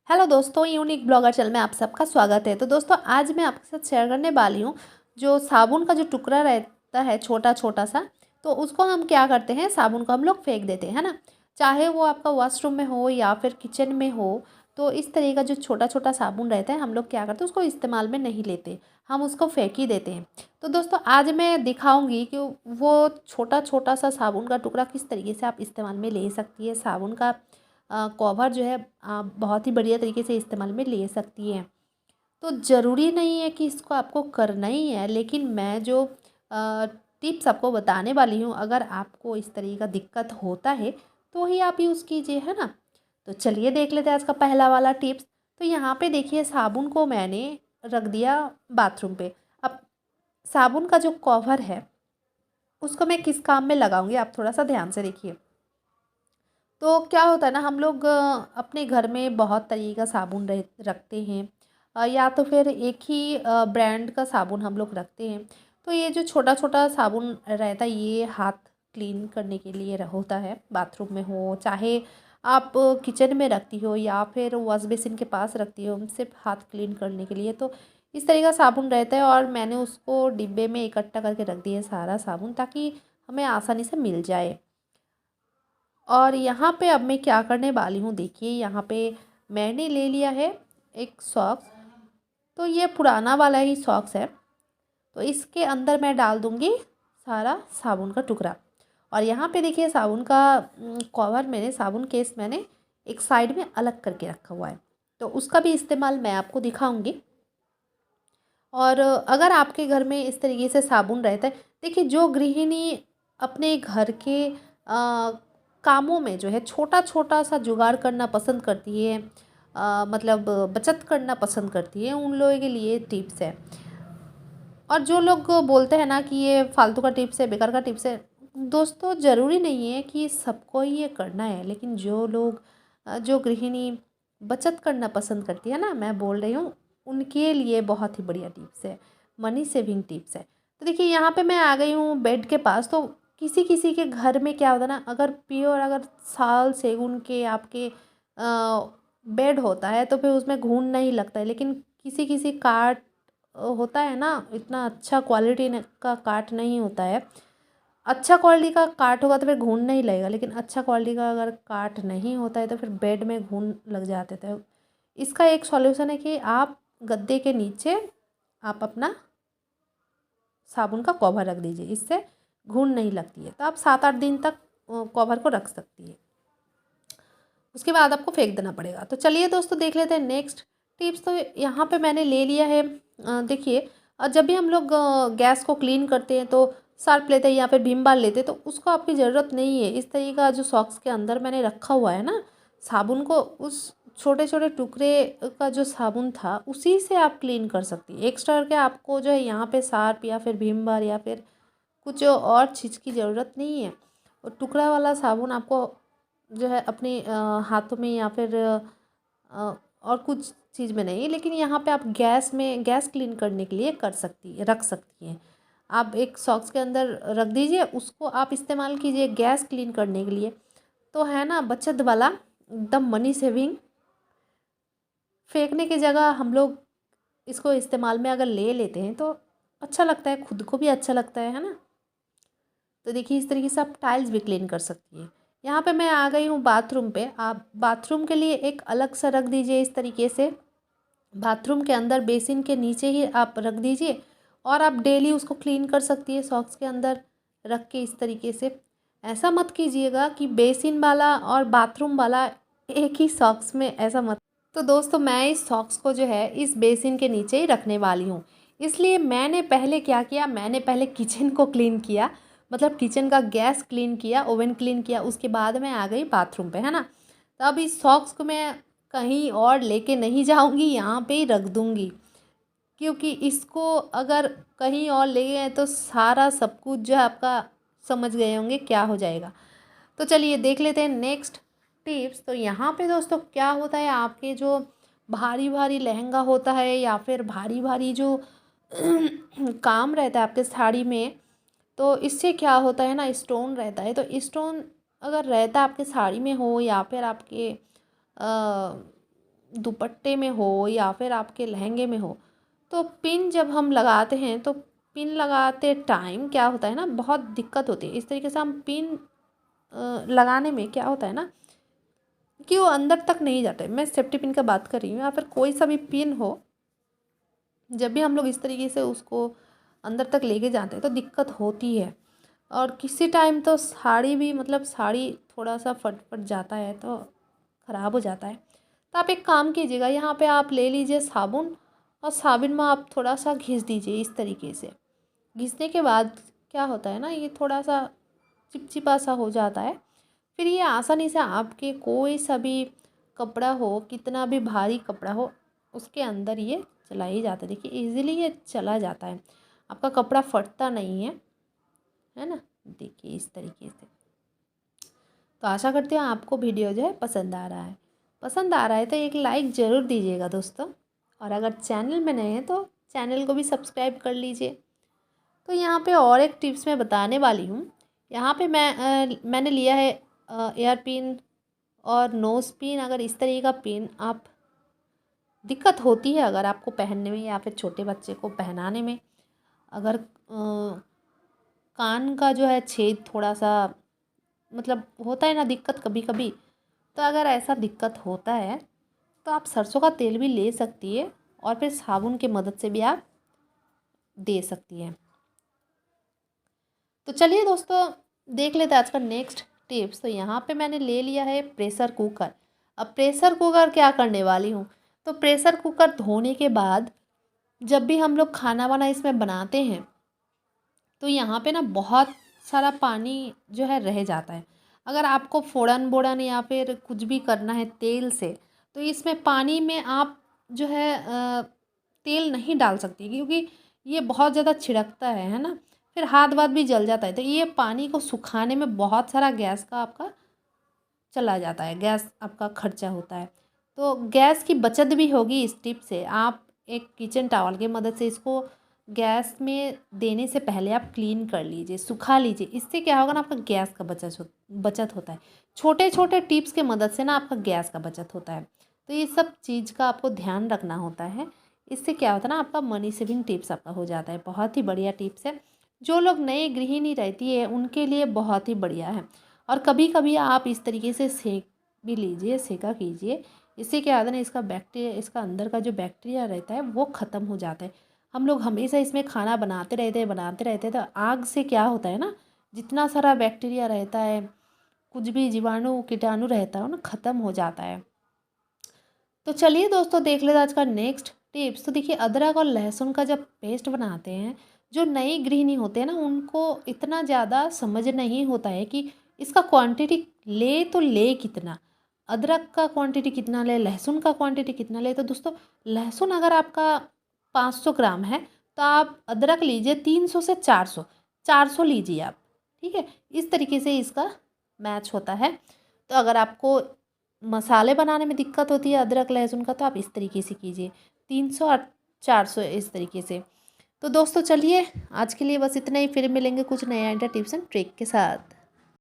Hello दोस्तों, unique blogger channel में आप सबका स्वागत है। तो दोस्तों, आज मैं आपके साथ शेयर करने वाली हूँ जो साबुन का जो टुकड़ा रहता है छोटा छोटा सा, तो उसको हम क्या करते हैं, साबुन को हम लोग फेंक देते हैं, है ना। चाहे वो आपका वॉशरूम में हो या फिर किचन में हो, तो इस तरह का जो छोटा छोटा साबुन रहता है हम लोग क्या करते हैं, उसको इस्तेमाल में नहीं लेते, हम उसको फेंक ही देते हैं। तो दोस्तों, आज मैं दिखाऊंगी कि वो छोटा छोटा सा साबुन का टुकड़ा किस तरीके से आप इस्तेमाल में ले सकती है। साबुन का कवर जो है आप बहुत ही बढ़िया तरीके से इस्तेमाल में ले सकती हैं। तो ज़रूरी नहीं है कि इसको आपको करना ही है, लेकिन मैं जो टिप्स आपको बताने वाली हूँ, अगर आपको इस तरह का दिक्कत होता है तो ही आप यूज़ कीजिए, है ना। तो चलिए देख लेते हैं आज का पहला वाला टिप्स। तो यहाँ पे देखिए, साबुन को मैंने रख दिया बाथरूम पे। अब साबुन का जो कवर है उसको मैं किस काम में लगाऊंगी, आप थोड़ा सा ध्यान से देखिए। तो क्या होता है ना, हम लोग अपने घर में बहुत तरीके का साबुन रखते हैं, या तो फिर एक ही ब्रांड का साबुन हम लोग रखते हैं। तो ये जो छोटा छोटा साबुन रहता है, ये हाथ क्लीन करने के लिए होता है। बाथरूम में हो, चाहे आप किचन में रखती हो या फिर वॉश बेसिन के पास रखती हो, सिर्फ हाथ क्लीन करने के लिए। तो इस तरह का साबुन रहता है और मैंने उसको डिब्बे में इकट्ठा करके रख दिया है सारा साबुन, ताकि हमें आसानी से मिल जाए। और यहाँ पे अब मैं क्या करने वाली हूँ, देखिए यहाँ पे मैंने ले लिया है एक सॉक्स। तो ये पुराना वाला ही सॉक्स है। तो इसके अंदर मैं डाल दूँगी सारा साबुन का टुकड़ा। और यहाँ पे देखिए, साबुन का कवर मैंने, साबुन केस मैंने एक साइड में अलग करके रखा हुआ है। तो उसका भी इस्तेमाल मैं आपको दिखाऊंगी। और अगर आपके घर में इस तरीके से साबुन रहता है, देखिए जो गृहिणी अपने घर के कामों में जो है छोटा छोटा सा जुगाड़ करना पसंद करती है, मतलब बचत करना पसंद करती है, उन लोगों के लिए टिप्स है। और जो लोग बोलते हैं ना कि ये फालतू का टिप्स है, बेकार का टिप्स है, दोस्तों ज़रूरी नहीं है कि सबको ही ये करना है। लेकिन जो लोग जो गृहिणी बचत करना पसंद करती है ना, मैं बोल रही हूँ, उनके लिए बहुत ही बढ़िया टिप्स है, मनी सेविंग टिप्स है। तो देखिए, यहाँ पे मैं आ गई हूँ बेड के पास। तो किसी किसी के घर में क्या होता है ना, अगर प्योर, अगर साल सेगुन के आपके बेड होता है तो फिर उसमें घून नहीं लगता है। लेकिन किसी किसी काठ होता है ना, इतना अच्छा क्वालिटी का काठ नहीं होता है। अच्छा क्वालिटी का काठ होगा तो फिर घून नहीं लगेगा, लेकिन अच्छा क्वालिटी का अगर काठ नहीं होता है तो फिर बेड में घून लग जाते थे। इसका एक सॉल्यूशन है कि आप गद्दे के नीचे आप अपना साबुन का कवर रख दीजिए, इससे घून नहीं लगती है। तो आप 7-8 दिन तक कवर को रख सकती है, उसके बाद आपको फेंक देना पड़ेगा। तो चलिए दोस्तों, देख लेते हैं नेक्स्ट टिप्स। तो यहाँ पे मैंने ले लिया है, देखिए, जब भी हम लोग गैस को क्लीन करते हैं तो सर्फ लेते हैं या फिर विम बार लेते हैं, तो उसको आपकी ज़रूरत नहीं है। इस तरीके का जो सॉक्स के अंदर मैंने रखा हुआ है ना साबुन को, उस छोटे छोटे टुकड़े का जो साबुन था उसी से आप क्लीन कर सकती है। एक्स्ट्रा करके आपको जो है यहाँ पे सर्फ या फिर विम बार या फिर कुछ और चीज़ की ज़रूरत नहीं है। और टुकड़ा वाला साबुन आपको जो है अपने हाथों में या फिर और कुछ चीज़ में नहीं, लेकिन यहाँ पे आप गैस में, गैस क्लीन करने के लिए कर सकती रख सकती हैं। आप एक सॉक्स के अंदर रख दीजिए, उसको आप इस्तेमाल कीजिए गैस क्लीन करने के लिए। तो है ना, बचत वाला, एकदम मनी सेविंग। फेंकने की जगह हम लोग इसको इस्तेमाल में अगर ले लेते हैं तो अच्छा लगता है, खुद को भी अच्छा लगता है ना। तो देखिए, इस तरीके से आप टाइल्स भी क्लीन कर सकती हैं। यहाँ पे मैं आ गई हूँ बाथरूम पे। आप बाथरूम के लिए एक अलग सा रख दीजिए इस तरीके से। बाथरूम के अंदर बेसिन के नीचे ही आप रख दीजिए, और आप डेली उसको क्लीन कर सकती है सॉक्स के अंदर रख के, इस तरीके से। ऐसा मत कीजिएगा कि बेसिन वाला और बाथरूम वाला एक ही सॉक्स में, ऐसा मत। तो दोस्तों, मैं इस सॉक्स को जो है इस बेसिन के नीचे ही रखने वाली हूँ। इसलिए मैंने पहले क्या किया, मैंने पहले किचन को क्लीन किया, मतलब किचन का गैस क्लीन किया, ओवन क्लीन किया, उसके बाद मैं आ गई बाथरूम पे, है ना। तो अब इस सॉक्स को मैं कहीं और लेके नहीं जाऊँगी, यहाँ पे ही रख दूँगी। क्योंकि इसको अगर कहीं और ले गए तो सारा सब कुछ जो है आपका, समझ गए होंगे क्या हो जाएगा। तो चलिए देख लेते हैं नेक्स्ट टिप्स। तो यहाँ पे दोस्तों क्या होता है, आपके जो भारी भारी लहंगा होता है या फिर भारी भारी जो काम रहता है आपके साड़ी में, तो इससे क्या होता है ना, स्टोन रहता है। तो स्टोन अगर रहता है आपके साड़ी में हो या फिर आपके दुपट्टे में हो या फिर आपके लहंगे में हो, तो पिन जब हम लगाते हैं तो पिन लगाते टाइम क्या होता है ना, बहुत दिक्कत होती है। इस तरीके से हम पिन लगाने में क्या होता है ना कि वो अंदर तक नहीं जाते। मैं सेफ्टी पिन का बात कर रही हूँ, या फिर कोई सा भी पिन हो, जब भी हम लोग इस तरीके से उसको अंदर तक लेके जाते हैं तो दिक्कत होती है। और किसी टाइम तो साड़ी भी, मतलब साड़ी थोड़ा सा फट फट जाता है तो ख़राब हो जाता है। तो आप एक काम कीजिएगा, यहाँ पे आप ले लीजिए साबुन, और साबुन में आप थोड़ा सा घिस दीजिए इस तरीके से। घिसने के बाद क्या होता है ना, ये थोड़ा सा चिपचिपा सा हो जाता है। फिर ये आसानी से आपके कोई सा भी कपड़ा हो, कितना भी भारी कपड़ा हो, उसके अंदर ये चला ही जाता है। देखिए इजीली ये चला जाता है, आपका कपड़ा फटता नहीं है ना। देखिए इस तरीके से। तो आशा करती हूँ आपको वीडियो जो है पसंद आ रहा है। पसंद आ रहा है तो एक लाइक ज़रूर दीजिएगा दोस्तों, और अगर चैनल में नए हैं तो चैनल को भी सब्सक्राइब कर लीजिए। तो यहाँ पे और एक टिप्स मैं बताने वाली हूँ। यहाँ पे मैंने लिया है एयर पिन और नोज़ पिन। अगर इस तरीके का पिन आप, दिक्कत होती है अगर आपको पहनने में या फिर छोटे बच्चे को पहनाने में, अगर कान का जो है छेद थोड़ा सा, मतलब होता है ना दिक्कत कभी कभी, तो अगर ऐसा दिक्कत होता है तो आप सरसों का तेल भी ले सकती है, और फिर साबुन की मदद से भी आप दे सकती हैं। तो चलिए दोस्तों देख लेते हैं आज का नेक्स्ट टिप्स। तो यहाँ पे मैंने ले लिया है प्रेशर कुकर। अब प्रेशर कुकर क्या करने वाली हूँ, तो प्रेशर कुकर धोने के बाद जब भी हम लोग खाना वाना इसमें बनाते हैं तो यहाँ पे ना बहुत सारा पानी जो है रह जाता है। अगर आपको फ़ोड़न बोड़न या फिर कुछ भी करना है तेल से, तो इसमें पानी में आप जो है तेल नहीं डाल सकती, क्योंकि ये बहुत ज़्यादा छिड़कता है ना। फिर हाथ वाथ भी जल जाता है। तो ये पानी को सुखाने में बहुत सारा गैस का आपका चला जाता है, गैस आपका खर्चा होता है। तो गैस की बचत भी होगी इस टिप से। आप एक किचन टॉवल की मदद से इसको गैस में देने से पहले आप क्लीन कर लीजिए, सुखा लीजिए। इससे क्या होगा ना, आपका गैस का बचत होता है। छोटे छोटे टिप्स के मदद से ना आपका गैस का बचत होता है। तो ये सब चीज़ का आपको ध्यान रखना होता है। इससे क्या होता है ना, आपका मनी सेविंग टिप्स आपका हो जाता है। बहुत ही बढ़िया टिप्स है, जो लोग नए गृहिणी रहती है उनके लिए बहुत ही बढ़िया है। और कभी कभी आप इस तरीके से सेक भी लीजिए, सेका कीजिए। इससे क्या होता है ना, इसका बैक्टीरिया, इसका अंदर का जो बैक्टीरिया रहता है वो ख़त्म हो जाता है। हम लोग हमेशा इसमें खाना बनाते रहते तो आग से क्या होता है ना, जितना सारा बैक्टीरिया रहता है, कुछ भी जीवाणु कीटाणु रहता है ना, ख़त्म हो जाता है। तो चलिए दोस्तों देख लेते आज का नेक्स्ट टिप्स। तो देखिए अदरक और लहसुन का जब पेस्ट बनाते हैं, जो नई गृहिणी होते हैं ना उनको इतना ज़्यादा समझ नहीं होता है कि इसका क्वांटिटी ले तो ले कितना, अदरक का क्वांटिटी कितना ले, लहसुन का क्वांटिटी कितना ले। तो दोस्तों लहसुन अगर आपका 500 ग्राम है तो आप अदरक लीजिए 300 से 400 लीजिए आप, ठीक है। इस तरीके से इसका मैच होता है। तो अगर आपको मसाले बनाने में दिक्कत होती है अदरक लहसुन का, तो आप इस तरीके से कीजिए, 300 और 400 इस तरीके से। तो दोस्तों चलिए आज के लिए बस इतना ही, फिर मिलेंगे कुछ नया टिप्स एंड ट्रिक के साथ।